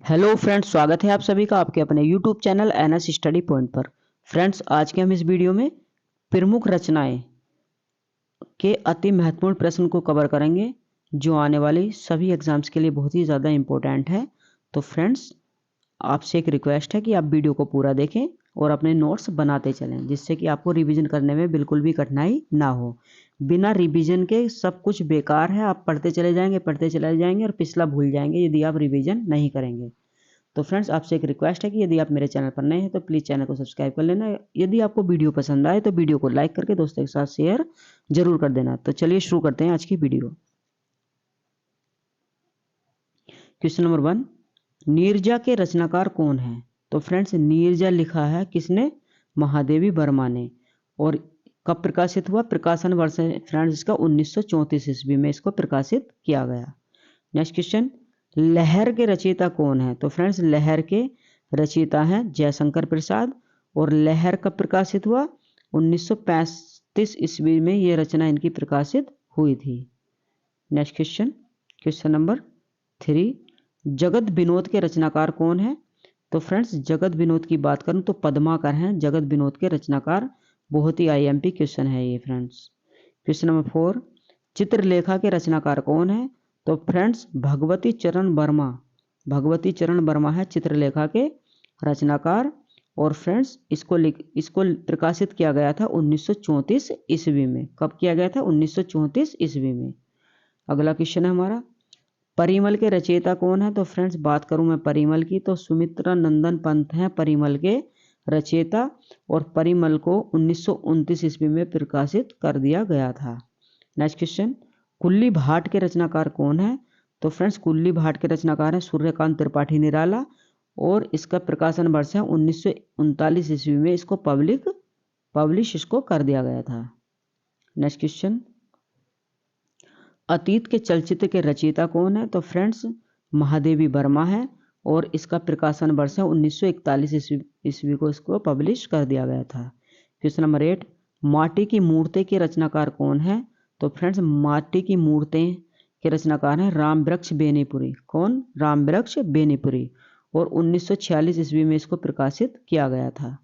Hello friends, स्वागत है आप सभी का आपके अपने YouTube channel NS study point पर। फ्रेंड्स, आज के हम इस वीडियो में प्रमुख रचनाएं के अति महत्वपूर्ण प्रश्न को कवर करेंगे जो आने वाली सभी एग्जाम्स के लिए बहुत ही ज़्यादा इम्पोर्टेंट है। तो फ्रेंड्स, आपसे एक रिक्वेस्ट है कि आप वीडियो को पूरा देखें और अपने नोट्स बनाते चलें, जिससे कि आपको रिवीजन करने में बिल्कुल भी कठिनाई ना हो। बिना रिवीजन के सब कुछ बेकार है, आप पढ़ते चले जाएंगे और पिछला भूल जाएंगे यदि आप रिवीजन नहीं करेंगे। तो फ्रेंड्स, आपसे एक रिक्वेस्ट है कि यदि आप मेरे चैनल पर नए हैं तो प्लीज़ चैनल को सब्सक्राइब कर लेना। यदि आपको वीडियो पसंद आए तो वीडियो को लाइक करके दोस्तों के साथ शेयर जरूर कर देना। तो चलिए शुरू करते हैं आज की वीडियो। क्वेश्चन नंबर 1, नीरजा के रचनाकार कौन है? तो फ्रेंड्स, नीरजा लिखा है किसने? महादेवी वर्मा ने। और कब प्रकाशित हुआ? प्रकाशन वर्ष है फ्रेंड्स इसका 1934 ईस्वी में इसको प्रकाशित किया गया। नेक्स्ट क्वेश्चन, लहर के रचयिता कौन है? तो फ्रेंड्स, लहर के रचयिता हैं जयशंकर प्रसाद। और लहर कब प्रकाशित हुआ? 1935 ईस्वी में ये रचना इनकी प्रकाशित हुई थी। नेक्स्ट क्वेश्चन, क्वेश्चन नंबर 3, जगत विनोद के रचनाकार कौन है? तो फ्रेंड्स, जगत विनोद की बात करूं तो पद्माकर हैं जगत विनोद के रचनाकार। बहुत ही आईएमपी क्वेश्चन है ये फ्रेंड्स। क्वेश्चन नंबर 4, चित्रलेखा के रचनाकार कौन है? तो फ्रेंड्स, भगवती चरण वर्मा। भगवती चरण वर्मा है चित्रलेखा के रचनाकार। और फ्रेंड्स, इसको प्रकाशित किया गया था 1934 ईस्वी में। कब किया गया था? 1934 ईस्वी में। अगला क्वेश्चन है हमारा, परिमल के रचयिता कौन है? तो फ्रेंड्स, बात करूं मैं परिमल की तो सुमित्रा नंदन पंत हैं परिमल के रचयिता। और परिमल को 1929 ईस्वी में प्रकाशित कर दिया गया था। नेक्स्ट क्वेश्चन, कुल्ली भाट के रचनाकार कौन है? तो फ्रेंड्स, कुल्ली भाट के रचनाकार हैं सूर्यकांत त्रिपाठी निराला। और इसका प्रकाशन वर्ष है 1939 ईस्वी में इसको पब्लिश इसको कर दिया गया था। नेक्स्ट क्वेश्चन, अतीत के चलचित्र के रचयिता कौन है? तो फ्रेंड्स, महादेवी वर्मा है। और इसका प्रकाशन वर्ष है 1941 ईस्वी को इसको पब्लिश कर दिया गया था। क्वेश्चन नंबर 8, माटी की मूर्ति के रचनाकार कौन है? तो फ्रेंड्स, माटी की मूर्तें के रचनाकार हैं राम वृक्ष बेनीपुरी। कौन? राम वृक्ष बेनीपुरी। और 1946 ईस्वी में इसको प्रकाशित किया गया था।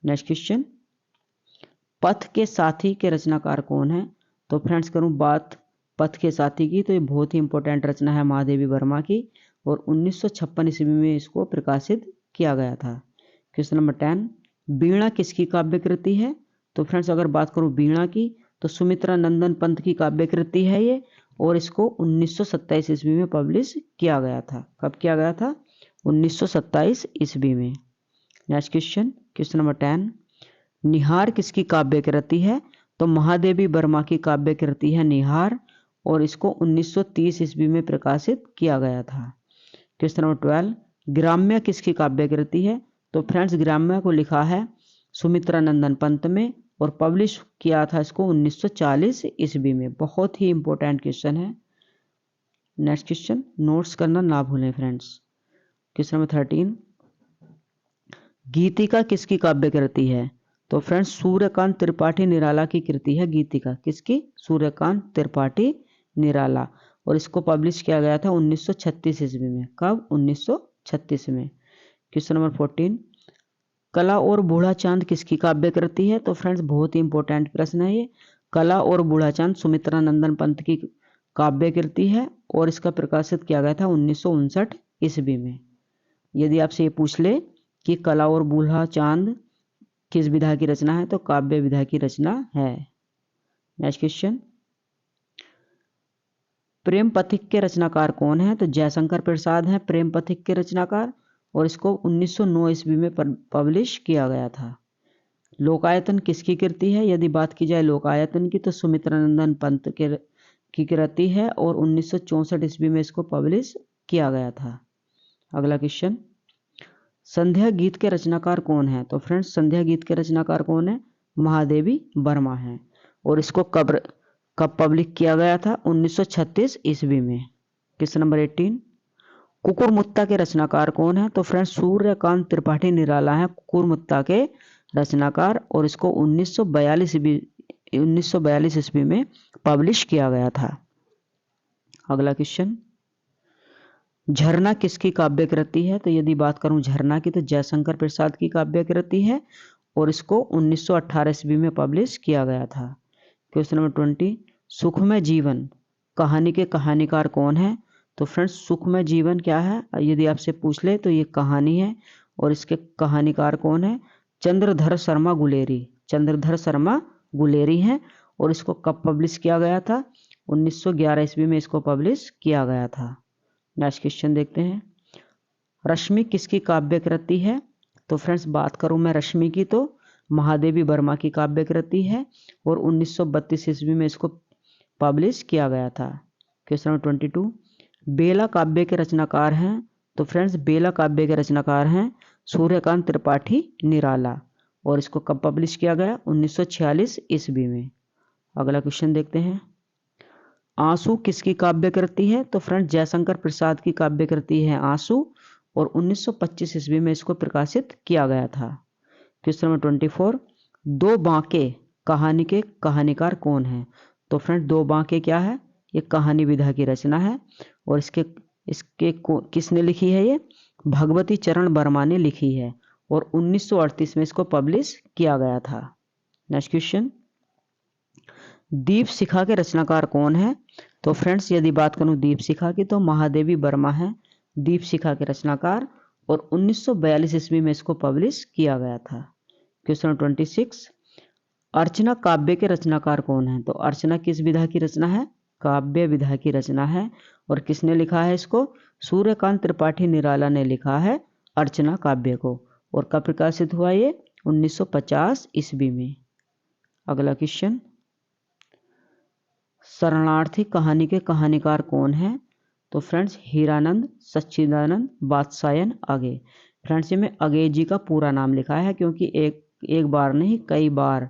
नेक्स्ट क्वेश्चन, पथ के साथी के रचनाकार कौन है? तो फ्रेंड्स, करूं बात पथ के साथी की तो ये बहुत ही इंपॉर्टेंट रचना है महादेवी वर्मा की। और 1956 ईस्वी में इसको प्रकाशित किया गया था। क्वेश्चन नंबर 10, वीणा किसकी काव्य कृति है? तो फ्रेंड्स, अगर बात करूं वीणा की तो सुमित्रा नंदन पंत की काव्य कृति है ये। और इसको 1927 ईस्वी में पब्लिश किया गया था। कब किया गया था? 1927 ईस्वी में। नेक्स्ट क्वेश्चन, क्वेश्चन नंबर 10, निहार किसकी काव्य कृति है? तो महादेवी वर्मा की काव्य कृति है निहार। और इसको 1930 ईस्वी में प्रकाशित किया गया था। क्वेश्चन नंबर 12, ग्राम्य किसकी काव्य कृति है? तो फ्रेंड्स, ग्राम्य को लिखा है सुमित्रा नंदन पंत में। और पब्लिश किया था इसको 1940 ईस्वी में। बहुत ही इंपॉर्टेंट क्वेश्चन है। नेक्स्ट क्वेश्चन, नोट्स करना ना भूलें फ्रेंड्स। क्वेश्चन नंबर 13, गीतिका किसकी काव्य कृति है? तो फ्रेंड्स, सूर्यकांत त्रिपाठी निराला की कृति है गीतिका। किसकी? सूर्यकांत त्रिपाठी निराला। और इसको पब्लिश किया गया था 1936 ईस्वी में। कब? 1936 में। क्वेश्चन नंबर 14, कला और बूढ़ा चांद किसकी काव्य कृति है? तो फ्रेंड्स, बहुत ही इंपॉर्टेंट प्रश्न है ये। कला और बूढ़ा चांद सुमित्रा नंदन पंत की काव्य कृति है। और इसका प्रकाशित किया गया था 1959 ईस्वी में। यदि आपसे ये पूछ ले कि कला और बूढ़ा चांद किस विधा की रचना है, तो काव्य विधा की रचना है। नेक्स्ट क्वेश्चन, प्रेम पथिक के रचनाकार कौन है? तो जयशंकर प्रसाद हैं प्रेम पथिक के रचनाकार। और इसको 1909 ईस्वी में पब्लिश किया गया था। लोकायतन किसकी कृति है? यदि बात की जाए लोकायतन की तो सुमित्रानंदन पंत की कृति है। और 1964 ईस्वी में इसको पब्लिश किया गया था। अगला क्वेश्चन, संध्या गीत के रचनाकार कौन है? तो फ्रेंड्स, संध्या गीत के रचनाकार कौन है? महादेवी वर्मा है। और इसको कब पब्लिश किया गया था? 1936 ईस्वी में। क्वेश्चन नंबर 18, कुकुरमुत्ता के रचनाकार कौन है? तो फ्रेंड्स, सूर्यकांत त्रिपाठी निराला है कुकुरमुत्ता के रचनाकार। और इसको 1942 ईस्वी में पब्लिश किया गया था। अगला क्वेश्चन, झरना किसकी काव्य कृति है? तो यदि बात करूं झरना की तो जयशंकर प्रसाद की काव्य कृति है और इसको 1918 ईस्वी में पब्लिश किया गया था। क्वेश्चन नंबर 20, सुखमय जीवन कहानी के कहानीकार कौन है? तो फ्रेंड्स सुखमय जीवन क्या है यदि आपसे पूछ ले तो ये कहानी है और इसके कहानीकार कौन है? चंद्रधर शर्मा गुलेरी। चंद्रधर शर्मा गुलेरी हैं और इसको कब पब्लिश किया गया था? 1911 ईस्वी में इसको पब्लिश किया गया था। नेक्स्ट क्वेश्चन देखते हैं, रश्मि किसकी काव्य कृति है? तो फ्रेंड्स बात करूं मैं रश्मि की तो महादेवी वर्मा की काव्य कृति है और 1932 ईस्वी में इसको पब्लिश किया गया था। क्वेश्चन नंबर 22, बेला काव्य के रचनाकार हैं? तो फ्रेंड्स बेला काव्य के रचनाकार हैं सूर्यकांत त्रिपाठी निराला और इसको कब पब्लिश किया गया? 1946 ईस्वी में। अगला क्वेश्चन देखते हैं, आंसू किसकी काव्य कृति है? तो फ्रेंड्स जयशंकर प्रसाद की काव्य कृति है आंसू और 1925 ईस्वी में इसको प्रकाशित किया गया था। क्वेश्चन नंबर 24, दो बांके कहानी के कहानीकार कौन है? तो फ्रेंड्स दो बांके क्या है? ये कहानी विधा की रचना है और इसके किसने लिखी है? ये भगवती चरण वर्मा ने लिखी है और 1938 में इसको पब्लिश किया गया था। नेक्स्ट क्वेश्चन, दीप शिखा के रचनाकार कौन है? तो फ्रेंड्स यदि बात करूं दीप शिखा की तो महादेवी वर्मा है दीप शिखा के रचनाकार और 1942 ईस्वी में इसको पब्लिश किया गया था। क्वेश्चन 26, अर्चना काव्य के रचनाकार कौन है? तो अर्चना किस विधा की रचना है? काव्य विधा की रचना है और किसने लिखा है इसको? सूर्यकांत त्रिपाठी निराला ने लिखा है अर्चना काव्य को और कब प्रकाशित हुआ ये? 1950 ईस्वी में। अगला क्वेश्चन, शरणार्थी कहानी के कहानीकार कौन है? तो फ्रेंड्स हीरानंद सच्चिदानंद बादशायन आगे। फ्रेंड्स में आगे जी का पूरा नाम लिखा है क्योंकि एक बार नहीं कई बार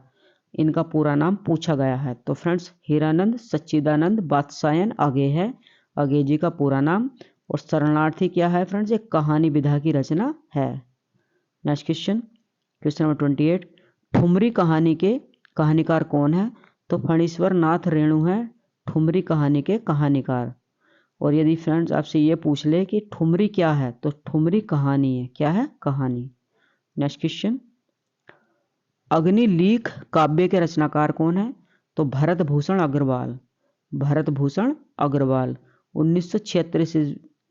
इनका पूरा नाम पूछा गया है। तो फ्रेंड्स हीरानंद सच्चिदानंद बादशायन आगे है आगे जी का पूरा नाम और शरणार्थी क्या है फ्रेंड्स? एक कहानी विधा की रचना है। Next question, question number 28, thumri कहानी के कहानीकार कौन है? तो फणीश्वर नाथ रेणु है ठुमरी कहानी के कहानीकार और यदि फ्रेंड्स आपसे ये पूछ ले कि ठुमरी क्या है तो ठुमरी कहानी है। क्या है? कहानी। नेक्स्ट क्वेश्चन, अग्निलीख काव्य के रचनाकार कौन है? तो भरत भूषण अग्रवाल। भरत भूषण अग्रवाल 1936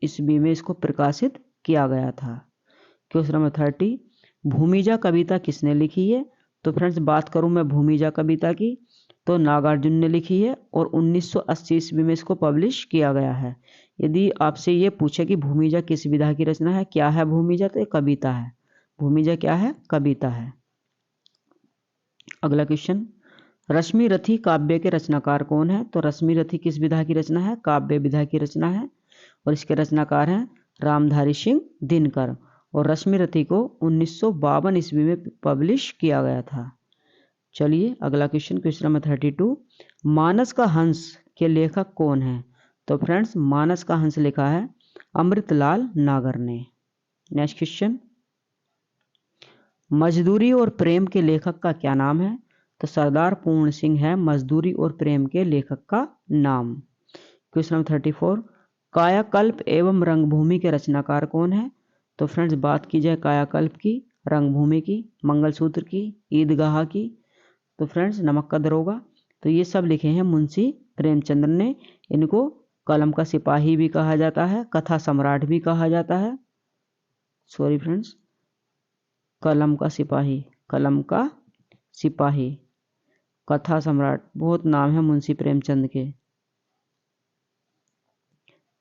ईस्वी में इसको प्रकाशित किया गया था। क्वेश्चन नंबर 30, भूमिजा कविता किसने लिखी है? तो फ्रेंड्स बात करूं मैं भूमिजा कविता की तो नागार्जुन ने लिखी है और 1980 ईस्वी में इसको पब्लिश किया गया है। यदि आपसे ये पूछे कि भूमिजा किस विधा की रचना है, क्या है भूमिजा? तो ये कविता है। भूमिजा क्या है? कविता है। अगला क्वेश्चन, रश्मि रथी काव्य के रचनाकार कौन है? तो रश्मि रथी किस विधा की रचना है? काव्य विधा की रचना है और इसके रचनाकार हैं रामधारी सिंह दिनकर और रश्मि रथी को 1952 ईस्वी में पब्लिश किया गया था। चलिए अगला क्वेश्चन, क्वेश्चन नंबर 32, मानस का हंस के लेखक कौन है? तो फ्रेंड्स मानस का हंस लिखा है अमृतलाल नागर ने। नेक्स्ट क्वेश्चन, मजदूरी और प्रेम के लेखक का क्या नाम है? तो सरदार पूर्ण सिंह है मजदूरी और प्रेम के लेखक का नाम। क्वेश्चन नंबर 34, कायाकल्प एवं रंगभूमि के रचनाकार कौन है? तो फ्रेंड्स बात की जाए कायाकल्प की, रंगभूमि की, मंगलसूत्र की, ईदगाह की तो फ्रेंड्स नमक का दरोगा तो ये सब लिखे हैं मुंशी प्रेमचंद्र ने। इनको कलम का सिपाही भी कहा जाता है, कथा सम्राट भी कहा जाता है। सॉरी फ्रेंड्स, कलम का सिपाही, कलम का सिपाही, कथा सम्राट, बहुत नाम है मुंशी प्रेमचंद के।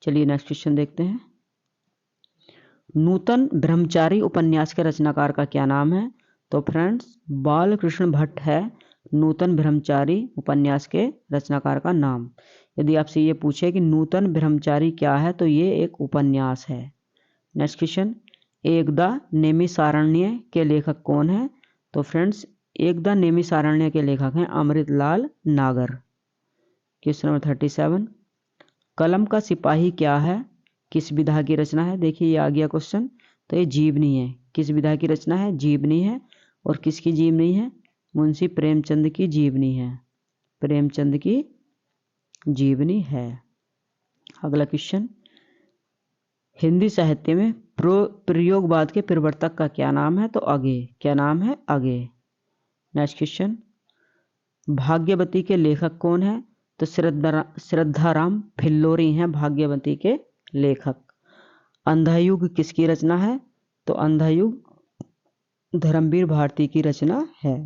चलिए नेक्स्ट क्वेश्चन देखते हैं, नूतन ब्रह्मचारी उपन्यास के रचनाकार का क्या नाम है? तो फ्रेंड्स बालकृष्ण भट्ट है नूतन ब्रह्मचारी उपन्यास के रचनाकार का नाम। यदि आपसे ये पूछे कि नूतन ब्रह्मचारी क्या है तो ये एक उपन्यास है। नेक्स्ट क्वेश्चन, एकदा नैमिषारण्य के लेखक कौन है? तो फ्रेंड्स एकदा नैमिषारण्य के लेखक हैं अमृतलाल नागर। क्वेश्चन नंबर 37, कलम का सिपाही क्या है? किस विधा की रचना है? देखिए ये आ गया क्वेश्चन, तो ये जीवनी है। किस विधा की रचना है? जीवनी है। और किसकी जीवनी है? मुंशी प्रेमचंद की जीवनी है, प्रेमचंद की जीवनी है। अगला क्वेश्चन, हिंदी साहित्य में प्रयोगवाद के प्रवर्तक का क्या नाम है? तो अगे। क्या नाम है? अगे। नेक्स्ट क्वेश्चन, भाग्यवती के लेखक कौन है? तो श्रद्धाराम फिल्लोरी हैं भाग्यवती के लेखक। अंधा युग किसकी रचना है? तो अंधा युग धर्मवीर भारती की रचना है।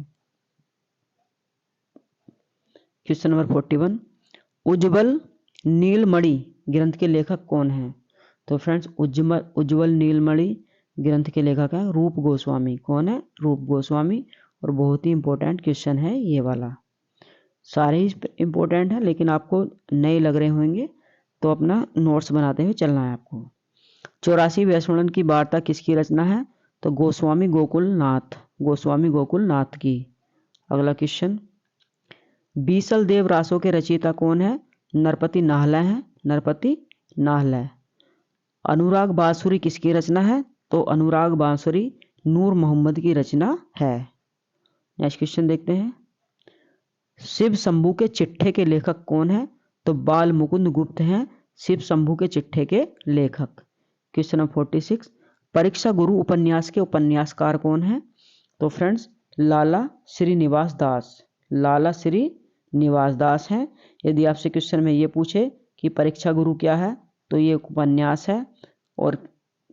क्वेश्चन नंबर 41, उज्ज्वल नीलमणि ग्रंथ के लेखक कौन है? तो फ्रेंड्स उज्ज्वल नीलमणि ग्रंथ के लेखक है रूप गोस्वामी। कौन है? रूप गोस्वामी। और बहुत ही इंपॉर्टेंट क्वेश्चन है ये वाला, सारे ही इंपॉर्टेंट है लेकिन आपको नए लग रहे होंगे तो अपना नोट्स बनाते हुए चलना है आपको। 84 वैष्णवन की वार्ता किसकी रचना है? तो गोस्वामी गोकुलनाथ की। अगला क्वेश्चन, बीसल देव रासों के रचयिता कौन है? नरपति नाहला है। नरपति नाहला। अनुराग बांसुरी किसकी रचना है? तो अनुराग बांसुरी नूर मोहम्मद की रचना है। नेक्स्ट क्वेश्चन देखते हैं, शिव शंभू के चिट्ठे के लेखक कौन है? तो बाल मुकुंद गुप्त हैं शिव शंभू के चिट्ठे के लेखक। क्वेश्चन नंबर 46, परीक्षा गुरु उपन्यास के उपन्यासकार कौन है? तो फ्रेंड्स लाला श्रीनिवास दास। लाला श्रीनिवास दास हैं। यदि आपसे क्वेश्चन में ये पूछे कि परीक्षा गुरु क्या है तो ये उपन्यास है और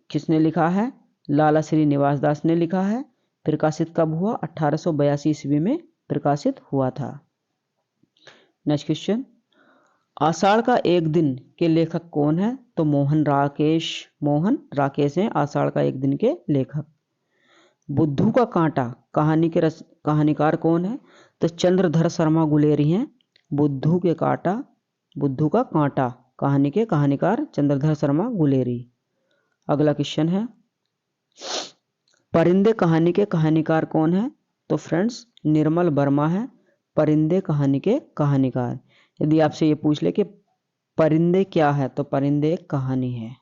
किसने लिखा है? लाला श्रीनिवास दास ने लिखा है। प्रकाशित कब हुआ? 1882 ईस्वी में प्रकाशित हुआ था। नेक्स्ट क्वेश्चन, आषाढ़ का एक दिन के लेखक कौन है? तो मोहन राकेश हैं आषाढ़ का एक दिन के लेखक। बुद्धू का कांटा कहानीकार कौन है? तो चंद्रधर शर्मा गुलेरी हैं बुद्धू का कांटा कहानी के कहानीकार चंद्रधर शर्मा गुलेरी। अगला क्वेश्चन है, परिंदे कहानी के कहानीकार कौन है? तो फ्रेंड्स निर्मल वर्मा है परिंदे कहानी के कहानीकार। यदि आपसे ये पूछ ले कि परिंदे क्या है तो परिंदे एक कहानी है।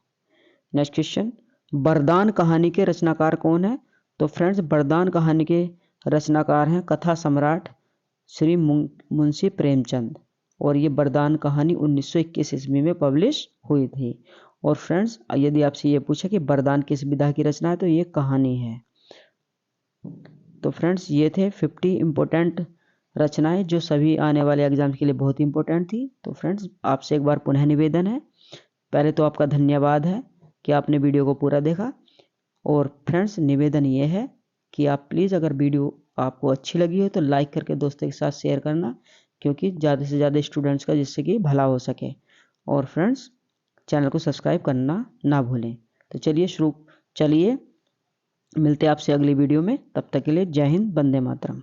नेक्स्ट क्वेश्चन, बरदान कहानी के रचनाकार कौन है? तो फ्रेंड्स बरदान कहानी के रचनाकार हैं कथा सम्राट श्री मुंशी प्रेमचंद और ये बरदान कहानी 1921 ईस्वी में पब्लिश हुई थी। और फ्रेंड्स यदि आपसे ये पूछे कि बरदान किस विधा की रचना है तो ये कहानी है। तो फ्रेंड्स ये थे 50 इम्पोर्टेंट रचनाएं जो सभी आने वाले एग्जाम्स के लिए बहुत ही इंपॉर्टेंट थी। तो फ्रेंड्स आपसे एक बार पुनः निवेदन है, पहले तो आपका धन्यवाद है कि आपने वीडियो को पूरा देखा। और फ्रेंड्स निवेदन ये है कि आप प्लीज़ अगर वीडियो आपको अच्छी लगी हो तो लाइक करके दोस्तों के साथ शेयर करना, क्योंकि ज़्यादा से ज़्यादा स्टूडेंट्स का जिससे कि भला हो सके। और फ्रेंड्स चैनल को सब्सक्राइब करना ना भूलें। तो चलिए मिलते हैं आपसे अगली वीडियो में, तब तक के लिए जय हिंद, वंदे मातरम।